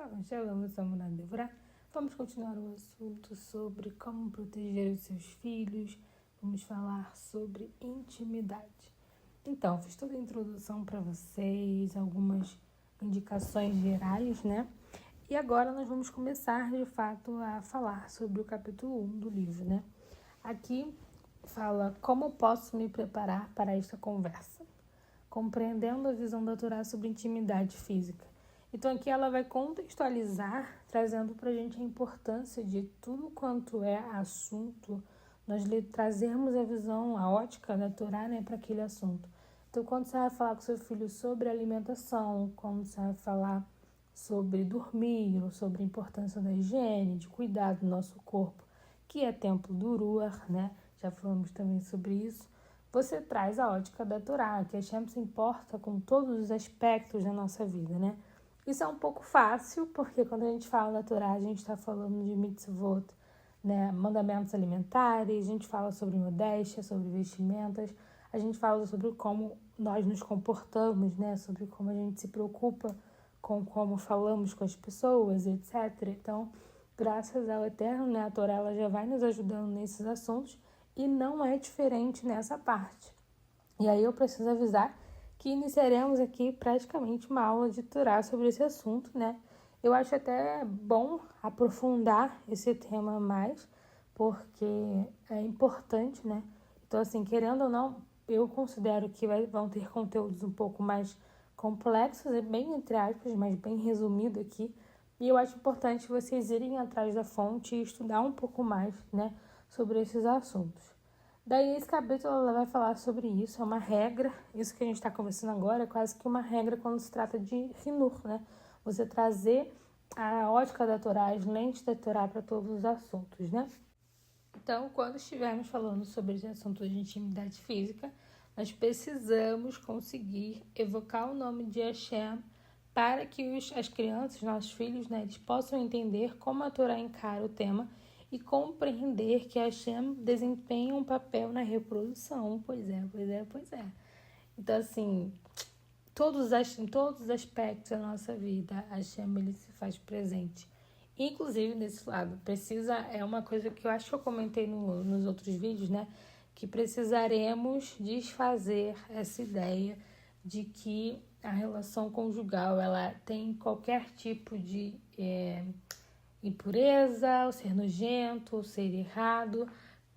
Shalom, Samuna Devorah. Vamos continuar o assunto sobre como proteger os seus filhos. Vamos falar sobre intimidade. Então, fiz toda a introdução para vocês, algumas indicações gerais, né? E agora nós vamos começar, de fato, a falar sobre o capítulo 1 do livro, né? Aqui fala como posso me preparar para esta conversa, compreendendo a visão da Torá sobre intimidade física. Então aqui ela vai contextualizar, trazendo para a gente a importância de tudo quanto é assunto, nós trazermos a visão, a ótica da Torá, né, para aquele assunto. Então quando você vai falar com seu filho sobre alimentação, quando você vai falar sobre dormir, ou sobre a importância da higiene, de cuidar do nosso corpo, que é templo do Ruach, né? Já falamos também sobre isso. Você traz a ótica da Torá, que a Hashem se importa com todos os aspectos da nossa vida, né? Isso é um pouco fácil, porque quando a gente fala da Torá, a gente está falando de mitzvot, né? Mandamentos alimentares, a gente fala sobre modéstia, sobre vestimentas, a gente fala sobre como nós nos comportamos, né? Sobre como a gente se preocupa com como falamos com as pessoas, etc. Então, graças ao Eterno, né? A Torá ela já vai nos ajudando nesses assuntos e não é diferente nessa parte. E aí eu preciso avisar que iniciaremos aqui praticamente uma aula de Torá sobre esse assunto, né? Eu acho até bom aprofundar esse tema mais, porque é importante, né? Então, assim, querendo ou não, eu considero que vão ter conteúdos um pouco mais complexos, bem entre aspas, mas bem resumido aqui. E eu acho importante vocês irem atrás da fonte e estudar um pouco mais, né, sobre esses assuntos. Daí, esse capítulo ela vai falar sobre isso, é uma regra, isso que a gente está conversando agora é quase que uma regra quando se trata de Hinur, né? Você trazer a ótica da Torá, as lentes da Torá para todos os assuntos, né? Então, quando estivermos falando sobre esse assunto de intimidade física, nós precisamos conseguir evocar o nome de Hashem para que as crianças, nossos filhos, né, eles possam entender como a Torá encara o tema e compreender que Hashem desempenha um papel na reprodução. Pois é. Então, assim, em todos os aspectos da nossa vida, Hashem ele se faz presente. Inclusive, nesse lado, é uma coisa que eu acho que eu comentei nos outros vídeos, né? Que precisaremos desfazer essa ideia de que a relação conjugal, ela tem qualquer tipo de impureza, ou ser nojento, ou ser errado,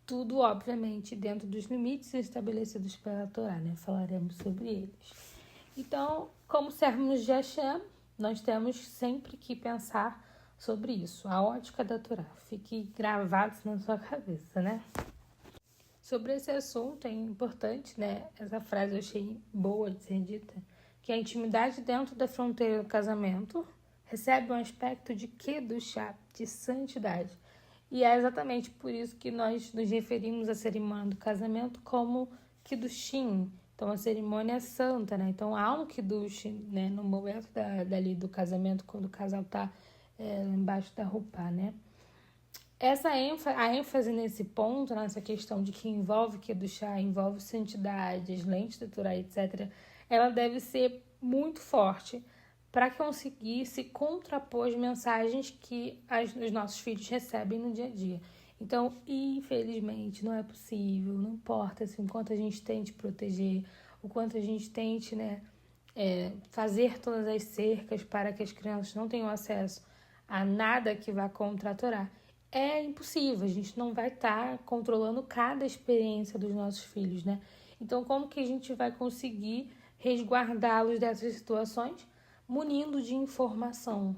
tudo, obviamente, dentro dos limites estabelecidos pela Torá, né? Falaremos sobre eles. Então, como servos de Hashem, nós temos sempre que pensar sobre isso, a ótica da Torá. Fique gravado na sua cabeça, né? Sobre esse assunto é importante, né? Essa frase eu achei boa de ser dita, que a intimidade dentro da fronteira do casamento recebe um aspecto de kedushá, de santidade. E é exatamente por isso que nós nos referimos à cerimônia do casamento como kiddushim. Então, a cerimônia é santa, né? Então, há um kiddush, né? No momento dali do casamento, quando o casal está embaixo da roupa, né? A ênfase nesse ponto, nessa questão de que envolve Kedushá, envolve santidade, as lentes da Torá, etc., ela deve ser muito forte para conseguir se contrapor às mensagens que os nossos filhos recebem no dia a dia. Então, infelizmente, não é possível, não importa assim, o quanto a gente tente proteger, o quanto a gente tente, né, fazer todas as cercas para que as crianças não tenham acesso a nada que vá contra a Torá. É impossível, a gente não vai estar controlando cada experiência dos nossos filhos, né? Então, como que a gente vai conseguir resguardá-los dessas situações? Munindo de informação,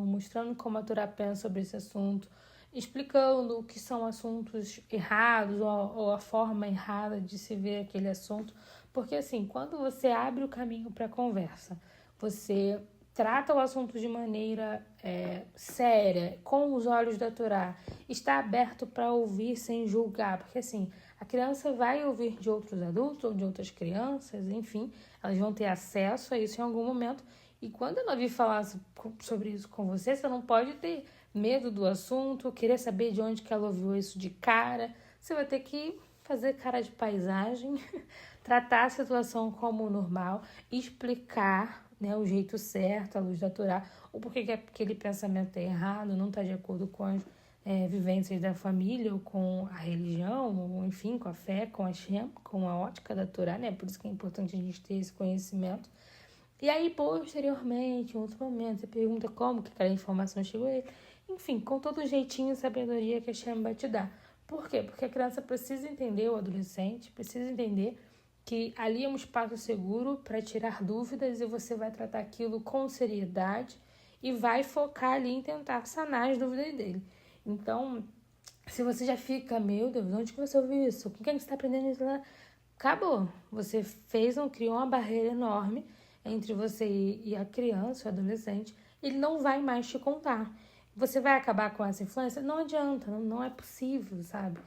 mostrando como a Torá pensa sobre esse assunto, explicando o que são assuntos errados ou a forma errada de se ver aquele assunto. Porque, assim, quando você abre o caminho para a conversa, você trata o assunto de maneira séria, com os olhos da Torá, está aberto para ouvir sem julgar, porque assim, a criança vai ouvir de outros adultos ou de outras crianças, enfim, elas vão ter acesso a isso em algum momento, e quando ela vir falar sobre isso com você, você não pode ter medo do assunto, querer saber de onde que ela ouviu isso de cara, você vai ter que fazer cara de paisagem, tratar a situação como normal, explicar né, o jeito certo, a luz da Torá, ou porque que aquele pensamento é errado, não está de acordo com as vivências da família, ou com a religião, ou enfim, com a fé, com a Shem, com a ótica da Torá, né? Por isso que é importante a gente ter esse conhecimento. E aí, posteriormente, em outro momento, você pergunta como que aquela informação chegou a ele. Enfim, com todo o jeitinho e sabedoria que a Shem vai te dar. Por quê? Porque a criança precisa entender, o adolescente precisa entender que ali é um espaço seguro para tirar dúvidas e você vai tratar aquilo com seriedade e vai focar ali em tentar sanar as dúvidas dele. Então, se você já fica, meu Deus, onde que você ouviu isso? Com quem que você está aprendendo isso? Acabou. Você criou uma barreira enorme entre você e a criança, o adolescente. Ele não vai mais te contar. Você vai acabar com essa influência? Não adianta, não é possível, sabe?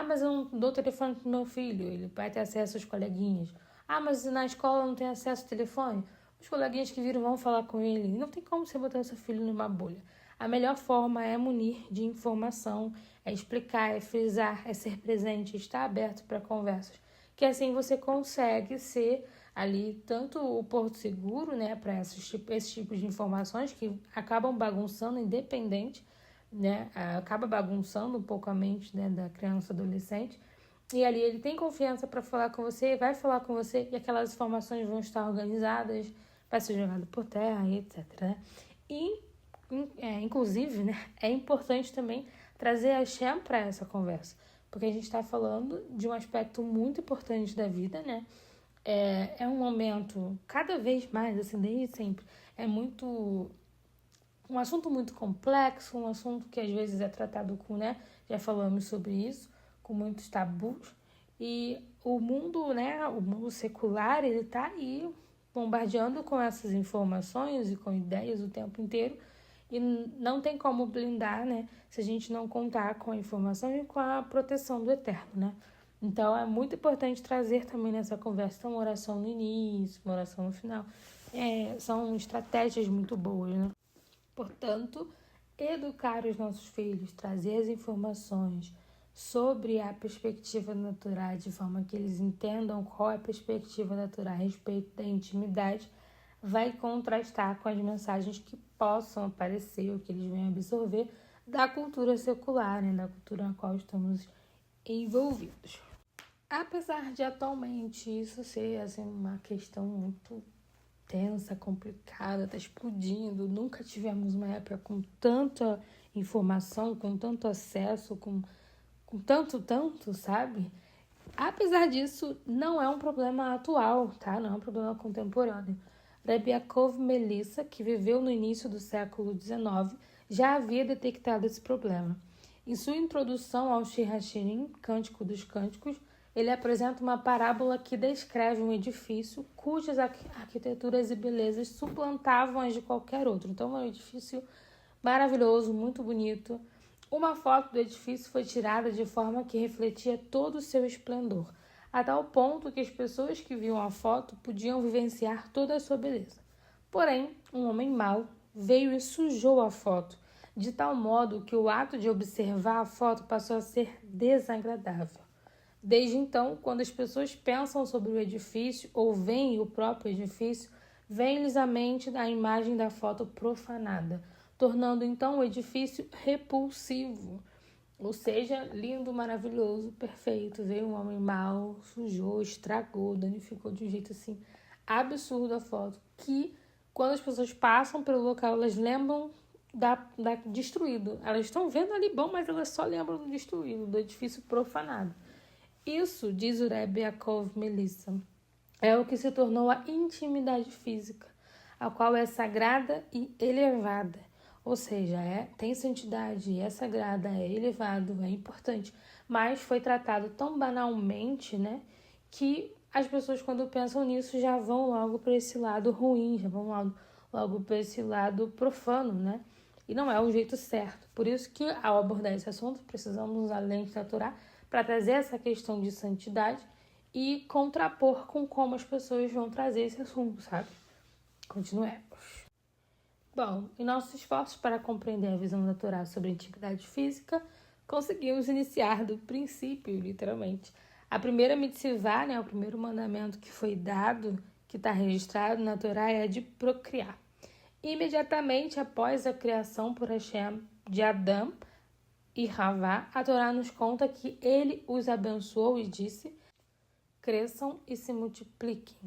Mas eu não dou telefone pro meu filho, ele vai ter acesso aos coleguinhas. Mas na escola não tem acesso ao telefone? Os coleguinhas que viram vão falar com ele. Não tem como você botar o seu filho numa bolha. A melhor forma é munir de informação, é explicar, é frisar, é ser presente, estar aberto para conversas. Que assim você consegue ser ali tanto o porto seguro, né, para esses tipos de informações que acabam bagunçando, independente, né, acaba bagunçando um pouco a mente, né, da criança e adolescente. E ali ele tem confiança para falar com você, vai falar com você e aquelas informações vão estar organizadas, vai ser jogado por terra e etc. Né? E, inclusive, né, é importante também trazer a Shem para essa conversa, porque a gente está falando de um aspecto muito importante da vida, né? É um momento, cada vez mais, assim, desde sempre, é muito um assunto muito complexo, um assunto que às vezes é tratado com, né? Já falamos sobre isso, com muitos tabus. E o mundo, né? O mundo secular, ele tá aí bombardeando com essas informações e com ideias o tempo inteiro. E não tem como blindar, né? Se a gente não contar com a informação e com a proteção do Eterno, né? Então, é muito importante trazer também nessa conversa uma oração no início, uma oração no final. São estratégias muito boas, né? Portanto, educar os nossos filhos, trazer as informações sobre a perspectiva natural, de forma que eles entendam qual é a perspectiva natural a respeito da intimidade, vai contrastar com as mensagens que possam aparecer ou que eles venham absorver da cultura secular, né, da cultura na qual estamos envolvidos. Apesar de atualmente isso ser assim, uma questão muito tensa, complicada, tá explodindo, nunca tivemos uma época com tanta informação, com tanto acesso, com tanto, sabe? Apesar disso, não é um problema atual, tá? Não é um problema contemporâneo. Rebbe Yaakov Melissa, que viveu no início do século XIX, já havia detectado esse problema. Em sua introdução ao Shir HaShirim, Cântico dos Cânticos, ele apresenta uma parábola que descreve um edifício cujas arquiteturas e belezas suplantavam as de qualquer outro. Então, é um edifício maravilhoso, muito bonito. Uma foto do edifício foi tirada de forma que refletia todo o seu esplendor, a tal ponto que as pessoas que viam a foto podiam vivenciar toda a sua beleza. Porém, um homem mau veio e sujou a foto, de tal modo que o ato de observar a foto passou a ser desagradável. Desde então, quando as pessoas pensam sobre o edifício ou veem o próprio edifício, vem-lhes à mente a imagem da foto profanada, tornando então o edifício repulsivo. Ou seja, lindo, maravilhoso, perfeito. Veio um homem mau, sujou, estragou, danificou de um jeito assim absurdo a foto, que quando as pessoas passam pelo local, elas lembram da destruído. Elas estão vendo ali bom, mas elas só lembram do destruído, do edifício profanado. Isso, diz o Rebbe Yaakov Melissa, é o que se tornou a intimidade física, a qual é sagrada e elevada. Ou seja, tem santidade, é sagrada, é elevado, é importante, mas foi tratado tão banalmente, né, que as pessoas, quando pensam nisso, já vão logo para esse lado ruim, já vão logo para esse lado profano, né? E não é o jeito certo. Por isso que, ao abordar esse assunto, precisamos usar a lente da Torá para trazer essa questão de santidade e contrapor com como as pessoas vão trazer esse assunto, sabe? Continuemos. Bom, em nossos esforços para compreender a visão da Torá sobre a intimidade física, conseguimos iniciar do princípio, literalmente. A primeira mitzvah, né, o primeiro mandamento que foi dado, que está registrado na Torá é de procriar. Imediatamente após a criação por Hashem de Adão e Havá, a Torá nos conta que ele os abençoou e disse: cresçam e se multipliquem.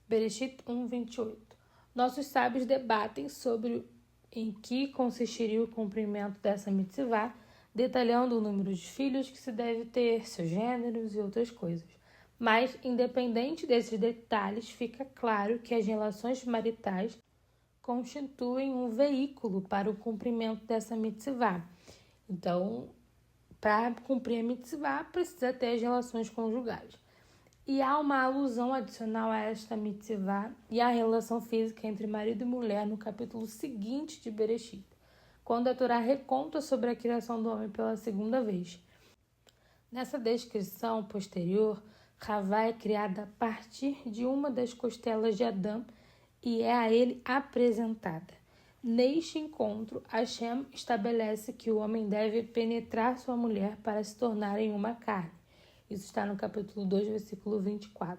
Bereshit 1:28. Nossos sábios debatem sobre em que consistiria o cumprimento dessa mitzvah, detalhando o número de filhos que se deve ter, seus gêneros e outras coisas. Mas, independente desses detalhes, fica claro que as relações maritais constituem um veículo para o cumprimento dessa mitzvah. Então, para cumprir a mitzvah, precisa ter as relações conjugais. E há uma alusão adicional a esta mitzvah e à relação física entre marido e mulher no capítulo seguinte de Bereshit, quando a Torá reconta sobre a criação do homem pela segunda vez. Nessa descrição posterior, Havá é criada a partir de uma das costelas de Adão e é a ele apresentada. Neste encontro, Hashem estabelece que o homem deve penetrar sua mulher para se tornarem uma carne. Isso está no capítulo 2, versículo 24.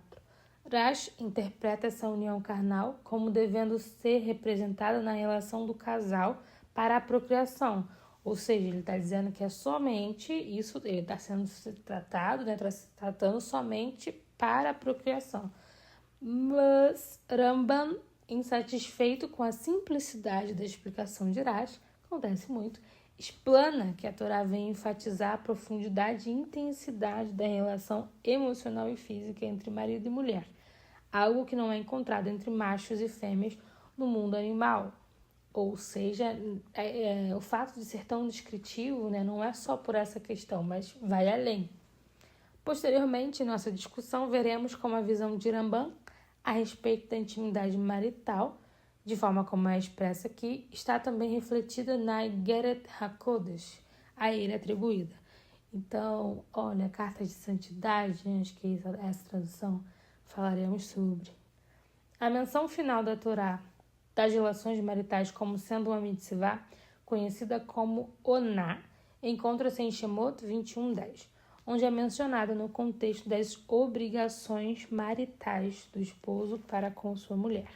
Rash interpreta essa união carnal como devendo ser representada na relação do casal para a procriação. Ou seja, ele está dizendo que é somente isso, ele está sendo tratado, está se tratando somente para a procriação. Mas Rambam, insatisfeito com a simplicidade da explicação de Rash, acontece muito, explana que a Torá vem enfatizar a profundidade e intensidade da relação emocional e física entre marido e mulher, algo que não é encontrado entre machos e fêmeas no mundo animal. Ou seja, o fato de ser tão descritivo, né, não é só por essa questão, mas vai além. Posteriormente, em nossa discussão, veremos como a visão de Rambam a respeito da intimidade marital, de forma como é expressa aqui, está também refletida na Igeret HaKodesh, a ele atribuída. Então, olha, carta de santidade, acho que essa tradução falaremos sobre. A menção final da Torá das relações maritais como sendo uma mitzvah, conhecida como Oná, encontra-se em Shemot 21:10, onde é mencionada no contexto das obrigações maritais do esposo para com sua mulher.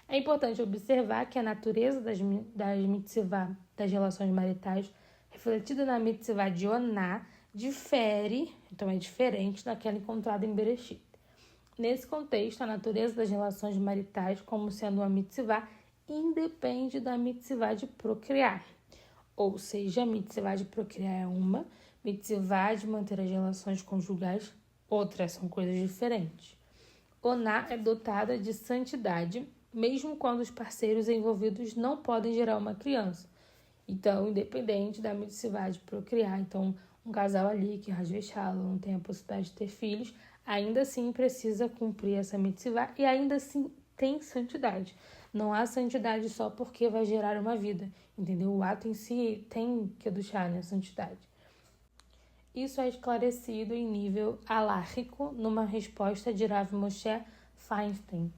É importante observar que a natureza das mitzvah, das relações maritais, refletida na mitzvah de Oná, difere, então é diferente daquela encontrada em Bereshit. Nesse contexto, a natureza das relações maritais, como sendo uma mitzvah, independe da mitzvah de procriar. Ou seja, a mitzvah de procriar é uma, mitzvah de manter as relações conjugais, outras, são coisas diferentes. Oná é dotada de santidade, mesmo quando os parceiros envolvidos não podem gerar uma criança. Então, independente da mitzvah de procriar, então um casal ali que não tem a possibilidade de ter filhos, ainda assim precisa cumprir essa mitzvah e ainda assim tem santidade. Não há santidade só porque vai gerar uma vida, entendeu? O ato em si tem que educar, né? Santidade. Isso é esclarecido em nível alárrico numa resposta de Rav Moshe Feinstein,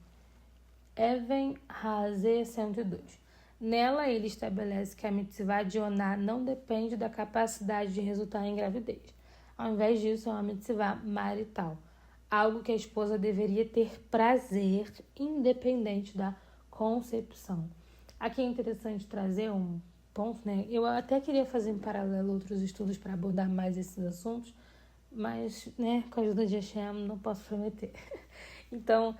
Even Haze 102. Nela, ele estabelece que a mitzvah de Oná não depende da capacidade de resultar em gravidez. Ao invés disso, é uma mitzvah marital, algo que a esposa deveria ter prazer, independente da concepção. Aqui é interessante trazer um ponto, né? Eu até queria fazer em paralelo outros estudos para abordar mais esses assuntos, mas, né, com a ajuda de Hashem, não posso prometer. Então,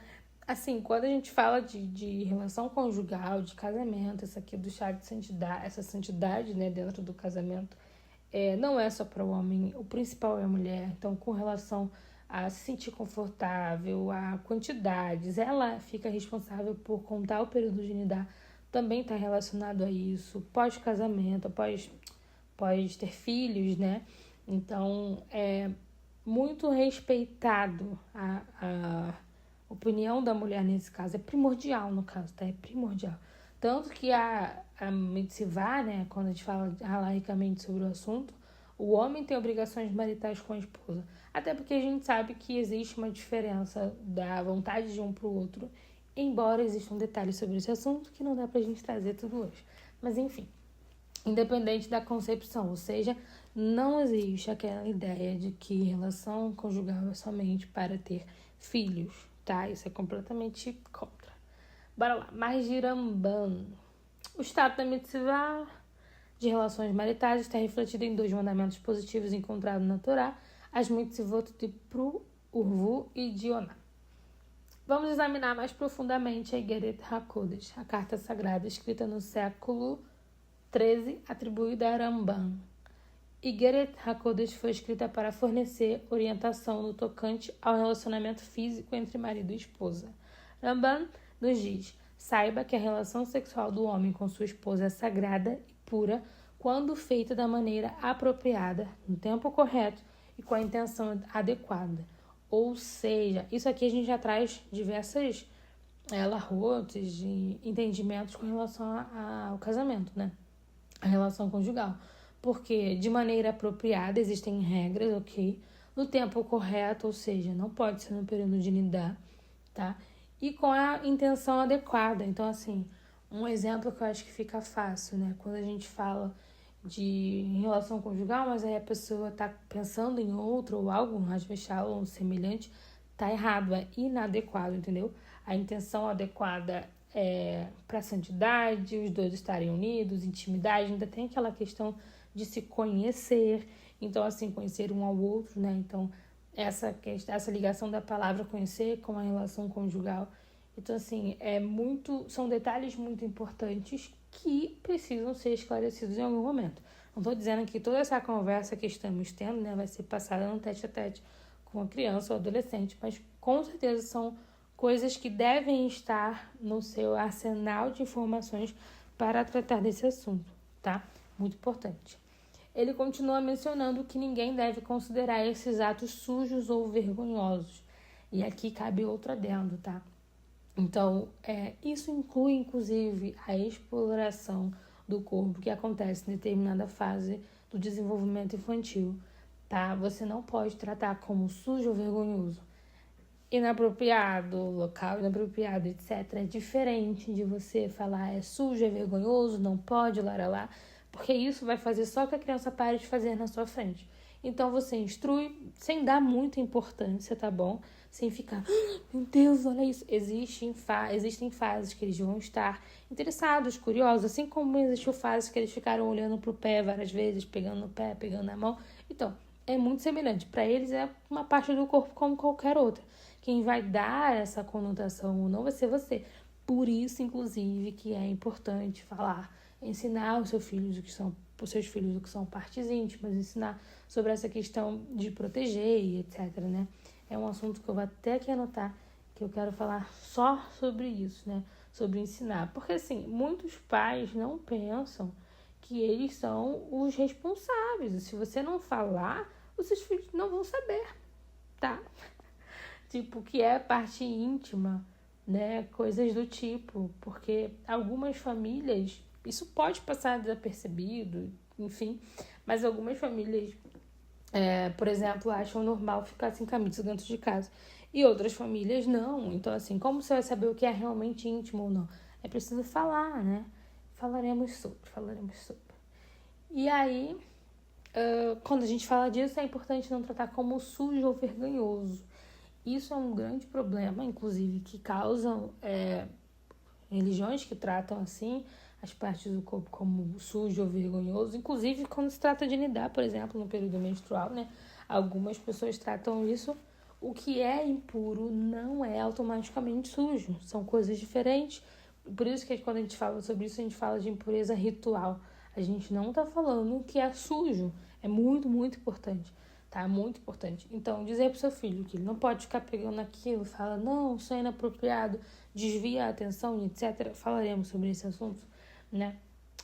assim, quando a gente fala de relação conjugal, de casamento, essa aqui do chá de santidade, essa santidade, né, dentro do casamento, não é só para o homem, o principal é a mulher. Então, com relação a se sentir confortável, a quantidades, ela fica responsável por contar o período de nidar, também está relacionado a isso, pós-casamento, após ter filhos, né? Então, é muito respeitado a opinião da mulher nesse caso, é primordial no caso, tá? É primordial. Tanto que a mitzvah, né, quando a gente fala laricamente sobre o assunto, o homem tem obrigações maritais com a esposa. Até porque a gente sabe que existe uma diferença da vontade de um para o outro, embora existam detalhes sobre esse assunto que não dá pra gente trazer tudo hoje. Mas enfim, independente da concepção, ou seja, não existe aquela ideia de que relação conjugal é somente para ter filhos, tá? Isso é completamente contra. Bora lá. Margir Ramban. O estado da mitzvah de relações maritais está refletido em 2 mandamentos positivos encontrados na Torá, as mitzvot de Pru, Urvu e de Oná. Vamos examinar mais profundamente a Igeret HaKodesh, a carta sagrada escrita no século XIII, atribuída a Ramban. Igeret HaKodesh foi escrita para fornecer orientação no tocante ao relacionamento físico entre marido e esposa. Ramban nos diz: saiba que a relação sexual do homem com sua esposa é sagrada e pura quando feita da maneira apropriada, no tempo correto e com a intenção adequada. Ou seja, isso aqui a gente já traz diversas larrotes de entendimentos com relação ao casamento, né? A relação conjugal. Porque de maneira apropriada existem regras, ok? No tempo correto, ou seja, não pode ser no período de nidá, tá? E com a intenção adequada. Então, assim, um exemplo que eu acho que fica fácil, né? Quando a gente fala de relação conjugal, mas aí a pessoa tá pensando em outro ou algo, um rasvechal ou semelhante, tá errado, é inadequado, entendeu? A intenção adequada é para santidade, os dois estarem unidos, intimidade, ainda tem aquela questão de se conhecer, então assim, conhecer um ao outro, né? Então, essa ligação da palavra conhecer com a relação conjugal. Então, assim, são detalhes muito importantes que precisam ser esclarecidos em algum momento. Não estou dizendo que toda essa conversa que estamos tendo, né, vai ser passada no tete-a-tete com a criança ou adolescente, mas com certeza são coisas que devem estar no seu arsenal de informações para tratar desse assunto, tá? Muito importante. Ele continua mencionando que ninguém deve considerar esses atos sujos ou vergonhosos. E aqui cabe outro adendo, tá? Então, isso inclui, inclusive, a exploração do corpo que acontece em determinada fase do desenvolvimento infantil, tá? Você não pode tratar como sujo ou vergonhoso. Inapropriado, local inapropriado, etc. É diferente de você falar é sujo, é vergonhoso, não pode, lá, porque isso vai fazer só que a criança pare de fazer na sua frente. Então você instrui sem dar muita importância, tá bom? Sem ficar, meu Deus, olha isso. Existem fases que eles vão estar interessados, curiosos, assim como existiu fases que eles ficaram olhando pro pé várias vezes, pegando no pé, pegando na mão. Então, é muito semelhante. Para eles é uma parte do corpo como qualquer outra. Quem vai dar essa conotação ou não vai ser você. Por isso, inclusive, que é importante ensinar os seus filhos o que são partes íntimas, ensinar sobre essa questão de proteger e etc, né? É um assunto que eu vou até aqui anotar, que eu quero falar só sobre isso, né? Sobre ensinar. Porque, assim, muitos pais não pensam que eles são os responsáveis. E se você não falar, os seus filhos não vão saber, tá? Tipo, que é parte íntima, né? Coisas do tipo. Porque algumas famílias, isso pode passar desapercebido, enfim, mas algumas famílias, por exemplo, acham normal ficar sem camisa dentro de casa. E outras famílias não. Então, assim, como você vai saber o que é realmente íntimo ou não? É preciso falar, né? Falaremos sobre. E aí, quando a gente fala disso, é importante não tratar como sujo ou vergonhoso. Isso é um grande problema, inclusive, que causam religiões que tratam assim as partes do corpo como sujo ou vergonhoso. Inclusive, quando se trata de nidá, por exemplo, no período menstrual, né? Algumas pessoas tratam isso. O que é impuro não é automaticamente sujo. São coisas diferentes. Por isso que quando a gente fala sobre isso, a gente fala de impureza ritual. A gente não tá falando que é sujo. É muito, muito importante. Tá? Muito importante. Então, dizer pro seu filho que ele não pode ficar pegando aquilo, fala, não, isso é inapropriado, desvia a atenção, etc. Falaremos sobre esse assunto, né?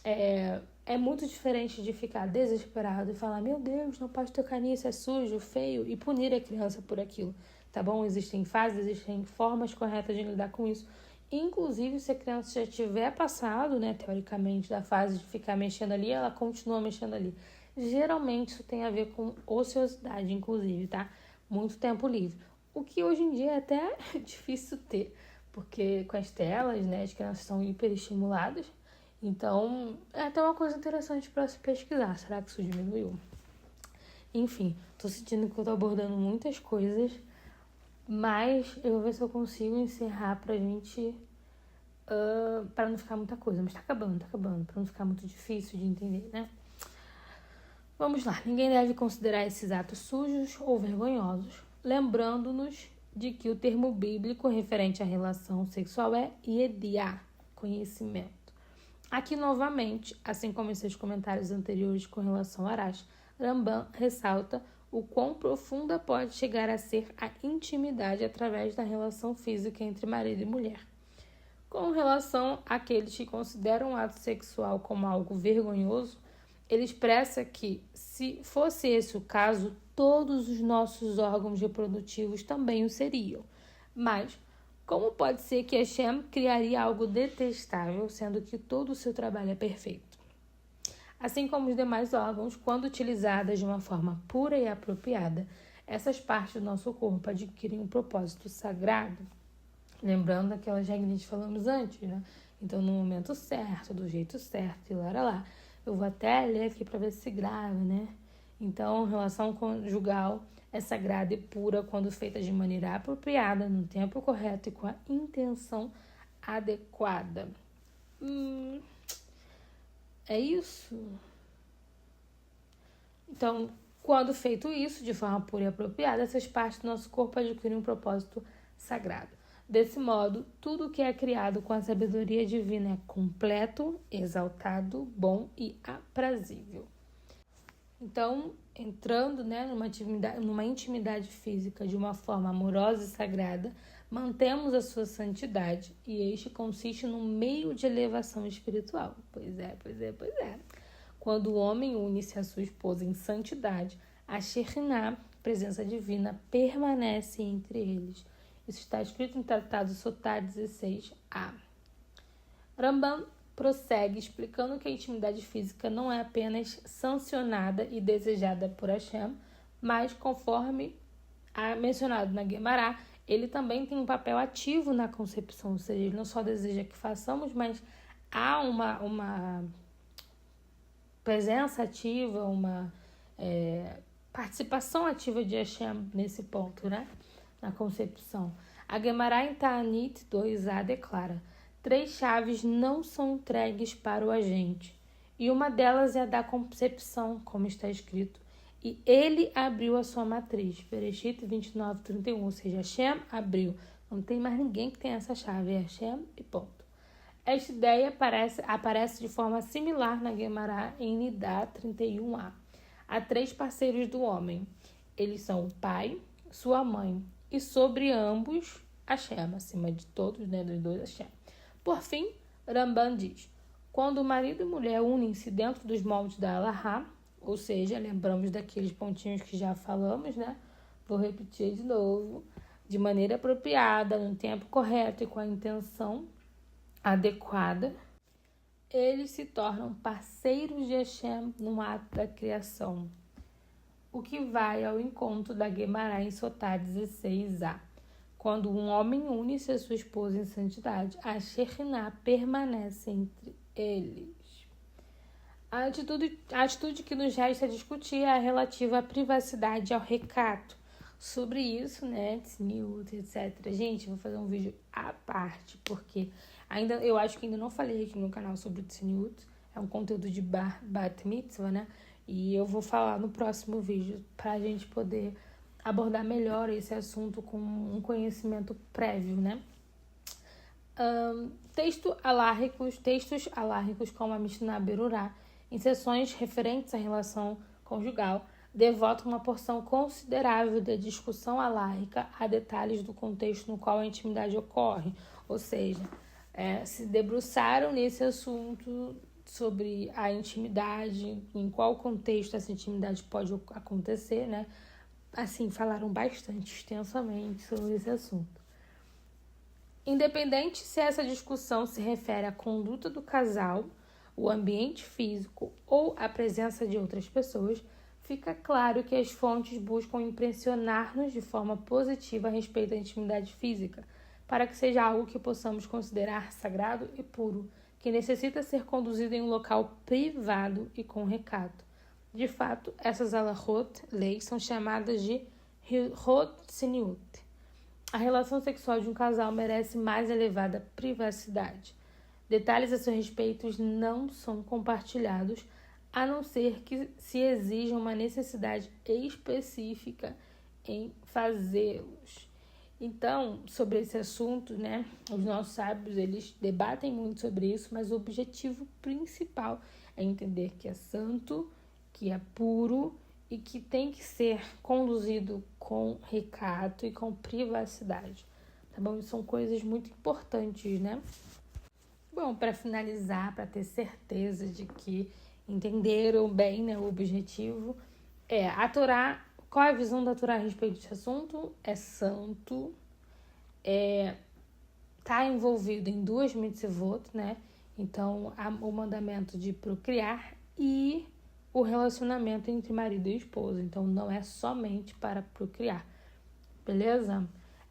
É muito diferente de ficar desesperado e falar, meu Deus, não pode tocar nisso, é sujo, feio, e punir a criança por aquilo, tá bom? Existem fases, existem formas corretas de lidar com isso. Inclusive, se a criança já tiver passado, né, teoricamente, da fase de ficar mexendo ali, ela continua mexendo ali. Geralmente, isso tem a ver com ociosidade, inclusive, tá? Muito tempo livre. O que hoje em dia é até difícil ter, porque com as telas, né, as crianças são hiperestimuladas. Então, é até uma coisa interessante para se pesquisar. Será que isso diminuiu? Enfim, tô sentindo que eu tô abordando muitas coisas, Mas eu vou ver se eu consigo encerrar pra gente, pra não ficar muita coisa. Mas tá acabando, pra não ficar muito difícil de entender, né? Vamos lá. Ninguém deve considerar esses atos sujos ou vergonhosos, lembrando-nos de que o termo bíblico referente à relação sexual é yediá, conhecimento. Aqui, novamente, assim como em seus comentários anteriores com relação a Arash, Rambam ressalta o quão profunda pode chegar a ser a intimidade através da relação física entre marido e mulher. Com relação àqueles que consideram o ato sexual como algo vergonhoso, ele expressa que, se fosse esse o caso, todos os nossos órgãos reprodutivos também o seriam. Mas, como pode ser que Hashem criaria algo detestável, sendo que todo o seu trabalho é perfeito? Assim como os demais órgãos, quando utilizadas de uma forma pura e apropriada, essas partes do nosso corpo adquirem um propósito sagrado. Lembrando aquelas regras que falamos antes, né? Então, no momento certo, do jeito certo, e lá. Eu vou até ler aqui para ver se grava, né? Então, relação conjugal é sagrada e pura quando feita de maneira apropriada, no tempo correto e com a intenção adequada. É isso? Então, quando feito isso, de forma pura e apropriada, essas partes do nosso corpo adquirem um propósito sagrado. Desse modo, tudo que é criado com a sabedoria divina é completo, exaltado, bom e aprazível. Então, entrando, né, numa intimidade física de uma forma amorosa e sagrada, mantemos a sua santidade e este consiste num meio de elevação espiritual. Pois é. Quando o homem une-se à sua esposa em santidade, a Shekhinah, presença divina, permanece entre eles. Isso está escrito em Tratado Sotá 16a. Rambam prossegue explicando que a intimidade física não é apenas sancionada e desejada por Hashem, mas, conforme mencionado na Guemará, ele também tem um papel ativo na concepção, ou seja, ele não só deseja que façamos, mas há uma presença ativa, uma participação ativa de Hashem nesse ponto, né? Na concepção. A Guemará em Ta'anit 2a declara: 3 chaves não são entregues para o agente, e uma delas é a da concepção, como está escrito, e ele abriu a sua matriz. Bereshit 29:31, ou seja, Hashem abriu. Não tem mais ninguém que tenha essa chave, é Hashem e ponto. Esta ideia aparece de forma similar na Guemará em Nidá 31a. Há 3 parceiros do homem. Eles são o pai, sua mãe, e sobre ambos Hashem, acima de todos, né, dos 2 Hashem. Por fim, Rambam diz: quando marido e mulher unem-se dentro dos moldes da Alahá, ou seja, lembramos daqueles pontinhos que já falamos, né? Vou repetir de novo: de maneira apropriada, no tempo correto e com a intenção adequada, eles se tornam parceiros de Hashem no ato da criação, o que vai ao encontro da Guemará em Sotá 16a. Quando um homem une-se a sua esposa em santidade, a Shekhinah permanece entre eles. A atitude que nos resta discutir é a relativa à privacidade e ao recato. Sobre isso, né, tzniut, etc. Gente, vou fazer um vídeo à parte, porque eu acho que ainda não falei aqui no canal sobre o tzniut. É um conteúdo de Bat Mitzvah, né? E eu vou falar no próximo vídeo pra gente poder abordar melhor esse assunto com um conhecimento prévio, né? Textos alárricos como a Mishnah Berurá, em sessões referentes à relação conjugal, devotam uma porção considerável da discussão alárrica a detalhes do contexto no qual a intimidade ocorre, ou seja, se debruçaram nesse assunto sobre a intimidade, em qual contexto essa intimidade pode acontecer, né? Assim, falaram bastante extensamente sobre esse assunto. Independente se essa discussão se refere à conduta do casal, o ambiente físico ou a presença de outras pessoas, fica claro que as fontes buscam impressionar-nos de forma positiva a respeito da intimidade física, para que seja algo que possamos considerar sagrado e puro, que necessita ser conduzido em um local privado e com recato. De fato, essas alahot, leis, são chamadas de hilchot tzniut. A relação sexual de um casal merece mais elevada privacidade. Detalhes a seu respeito não são compartilhados, a não ser que se exija uma necessidade específica em fazê-los. Então, sobre esse assunto, né, os nossos sábios, eles debatem muito sobre isso, mas o objetivo principal é entender que é santo, que é puro e que tem que ser conduzido com recato e com privacidade, tá bom? Isso são coisas muito importantes, né? Bom, para finalizar, para ter certeza de que entenderam bem, né, o objetivo, a Torá. Qual é a visão da Torá a respeito desse assunto? É santo, está envolvido em 2 mitzvot, né? Então, o mandamento de procriar e o relacionamento entre marido e esposa. Então, não é somente para procriar, beleza?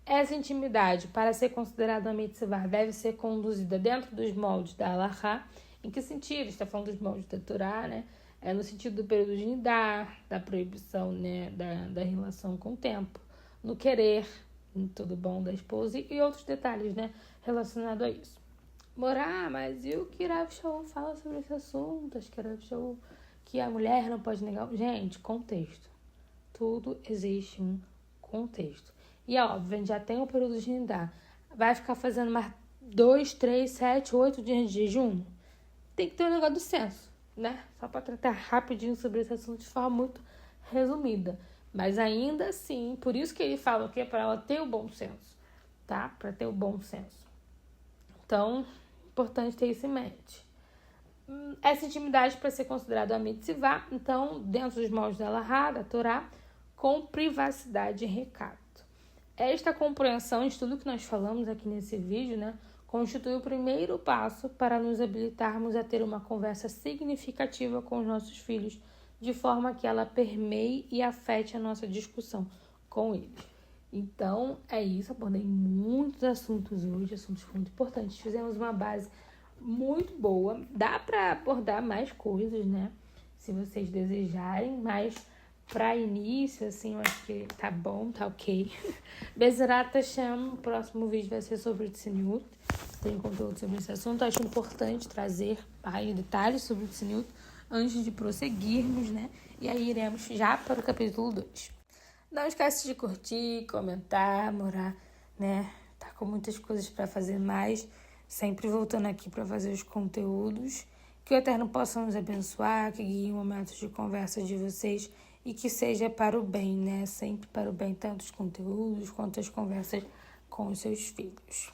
Essa intimidade, para ser considerada uma mitzvah, deve ser conduzida dentro dos moldes da Halachá. Em que sentido? Está falando dos moldes da Torá, né? É no sentido do período de nidar, da proibição, né, da relação com o tempo, no querer, tudo bom da esposa e outros detalhes, né, relacionados a isso. Morá, mas e o que Rav Shaul fala sobre esse assunto? Acho que Rav Shaul, que a mulher não pode negar. Gente, contexto. Tudo existe um contexto. E é óbvio, a gente já tem o período de nidar. Vai ficar fazendo mais 2, 3, 7, 8 dias de jejum? Tem que ter um negócio do senso, né? Só para tratar rapidinho sobre esse assunto de forma muito resumida. Mas ainda assim, por isso que ele fala que é para ela ter o bom senso, tá? Para ter o bom senso. Então, importante ter isso em mente. Essa intimidade para ser considerada a mitzvah, então, dentro dos moldes da Halachá, da Torá, com privacidade e recato. Esta compreensão de tudo que nós falamos aqui nesse vídeo, né, constitui o primeiro passo para nos habilitarmos a ter uma conversa significativa com os nossos filhos, de forma que ela permeie e afete a nossa discussão com eles. Então, é isso. Abordei muitos assuntos hoje, assuntos muito importantes. Fizemos uma base muito boa. Dá para abordar mais coisas, né? Se vocês desejarem, mas para início, assim, eu acho que tá bom, tá ok. Bezerrat Hashem, o próximo vídeo vai ser sobre o Tzniut. Tem conteúdo sobre esse assunto. Acho importante trazer aí detalhes sobre o Tzniut antes de prosseguirmos, né? E aí iremos já para o capítulo 2. Não esquece de curtir, comentar, morar, né? Tá com muitas coisas para fazer mais. Sempre voltando aqui para fazer os conteúdos. Que o Eterno possa nos abençoar, que guie momentos de conversa de vocês e que seja para o bem, né? Sempre para o bem, tanto os conteúdos quanto as conversas com os seus filhos.